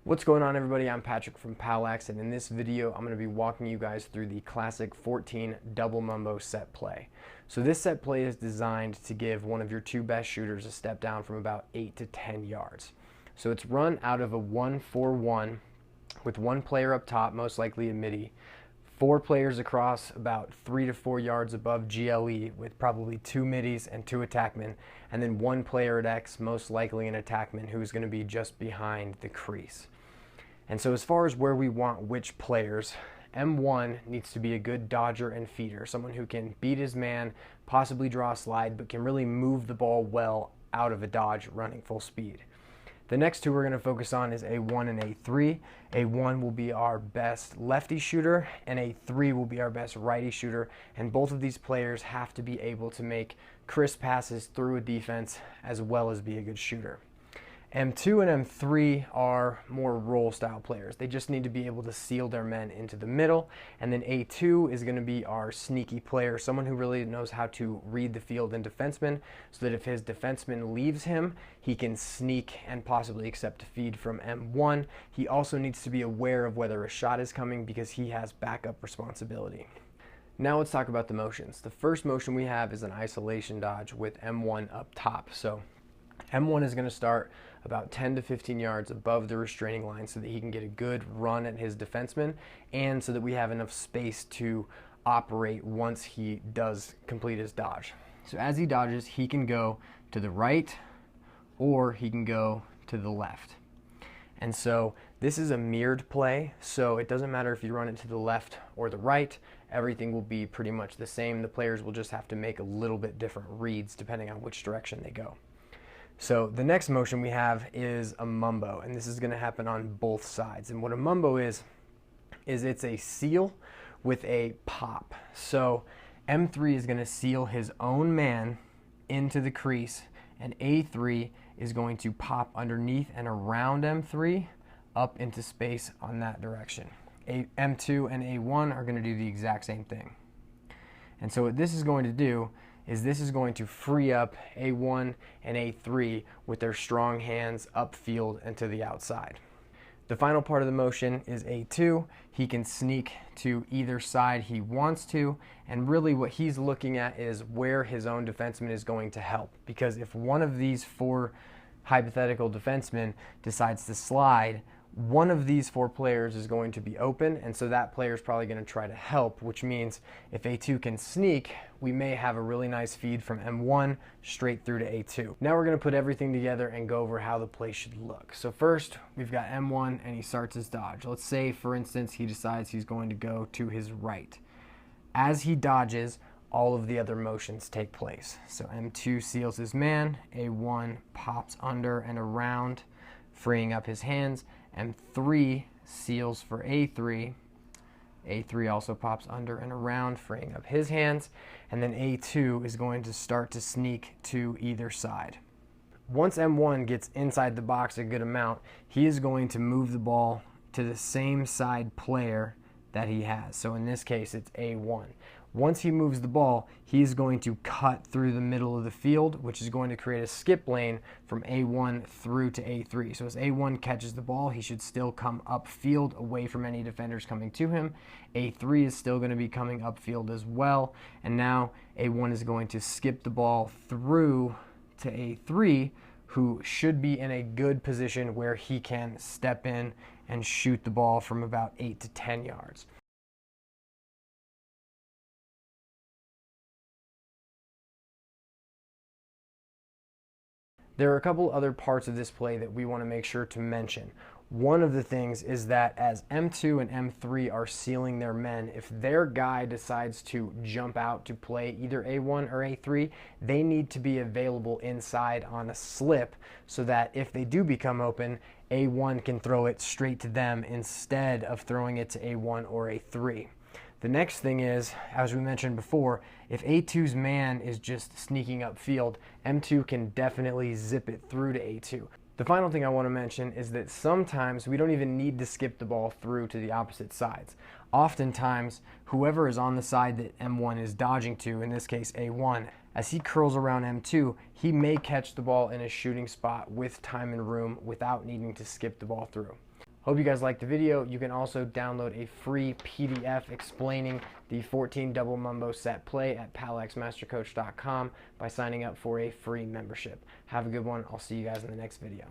What's going on, everybody? I'm Patrick from POWLAX, and in this video I'm going to be walking you guys through the classic 14 double mumbo set play. So this set play is designed to give one of your two best shooters a step down from about 8 to 10 yards. So it's run out of a 1-4-1 with one player up top, most likely a midi, four players across about 3 to 4 yards above GLE with probably two middies and two attackmen, and then one player at X, most likely an attackman, who's going to be just behind the crease. And so as far as where we want which players, M1 needs to be a good dodger and feeder, someone who can beat his man, possibly draw a slide, but can really move the ball well out of a dodge running full speed. The next two we're going to focus on is A1 and A3. A1 will be our best lefty shooter, and A3 will be our best righty shooter, and both of these players have to be able to make crisp passes through a defense as well as be a good shooter. M2 and M3 are more role style players. They just need to be able to seal their men into the middle. And then A2 is going to be our sneaky player, someone who really knows how to read the field and defenseman, so that if his defenseman leaves him, he can sneak and possibly accept a feed from M1. He also needs to be aware of whether a shot is coming because he has backup responsibility. Now let's talk about the motions. The first motion we have is an isolation dodge with M1 up top. So M1 is going to start about 10 to 15 yards above the restraining line so that he can get a good run at his defenseman, and so that we have enough space to operate once he does complete his dodge. So as he dodges, he can go to the right or he can go to the left. And so this is a mirrored play, so it doesn't matter if you run it to the left or the right, everything will be pretty much the same. The players will just have to make a little bit different reads depending on which direction they go. So the next motion we have is a mumbo, and this is going to happen on both sides. And what a mumbo is it's a seal with a pop. So M3 is going to seal his own man into the crease, and A3 is going to pop underneath and around M3 up into space on that direction. M2 and A1 are going to do the exact same thing. And so what this is going to do is this is going to free up A1 and A3 with their strong hands upfield and to the outside. The final part of the motion is A2. He can sneak to either side he wants to, and really what he's looking at is where his own defenseman is going to help. Because if one of these four hypothetical defensemen decides to slide, one of these four players is going to be open, and so that player is probably going to try to help, which means if A2 can sneak, we may have a really nice feed from M1 straight through to A2. Now we're going to put everything together and go over how the play should look. So first, we've got M1 and he starts his dodge. Let's say, for instance, he decides he's going to go to his right. As he dodges, all of the other motions take place. So M2 seals his man, A1 pops under and around, freeing up his hands. M3 seals for A3. A3 also pops under and around, freeing up his hands. And then A2 is going to start to sneak to either side. Once M1 gets inside the box a good amount, he is going to move the ball to the same side player that he has. So in this case, it's A1. Once he moves the ball, he's going to cut through the middle of the field, which is going to create a skip lane from A1 through to A3. So as A1 catches the ball, he should still come upfield away from any defenders coming to him. A3 is still going to be coming upfield as well. And now A1 is going to skip the ball through to A3, who should be in a good position where he can step in and shoot the ball from about 8 to 10 yards. There are a couple other parts of this play that we want to make sure to mention. One of the things is that as M2 and M3 are sealing their men, if their guy decides to jump out to play either A1 or A3, they need to be available inside on a slip so that if they do become open, A1 can throw it straight to them instead of throwing it to A1 or A3. The next thing is, as we mentioned before, if A2's man is just sneaking upfield, M2 can definitely zip it through to A2. The final thing I want to mention is that sometimes we don't even need to skip the ball through to the opposite sides. Oftentimes, whoever is on the side that M1 is dodging to, in this case A1, as he curls around M2, he may catch the ball in a shooting spot with time and room without needing to skip the ball through. Hope you guys liked the video. You can also download a free PDF explaining the 14 double Mumbo set play at POWLAXmastercoach.com by signing up for a free membership. Have a good one. I'll see you guys in the next video.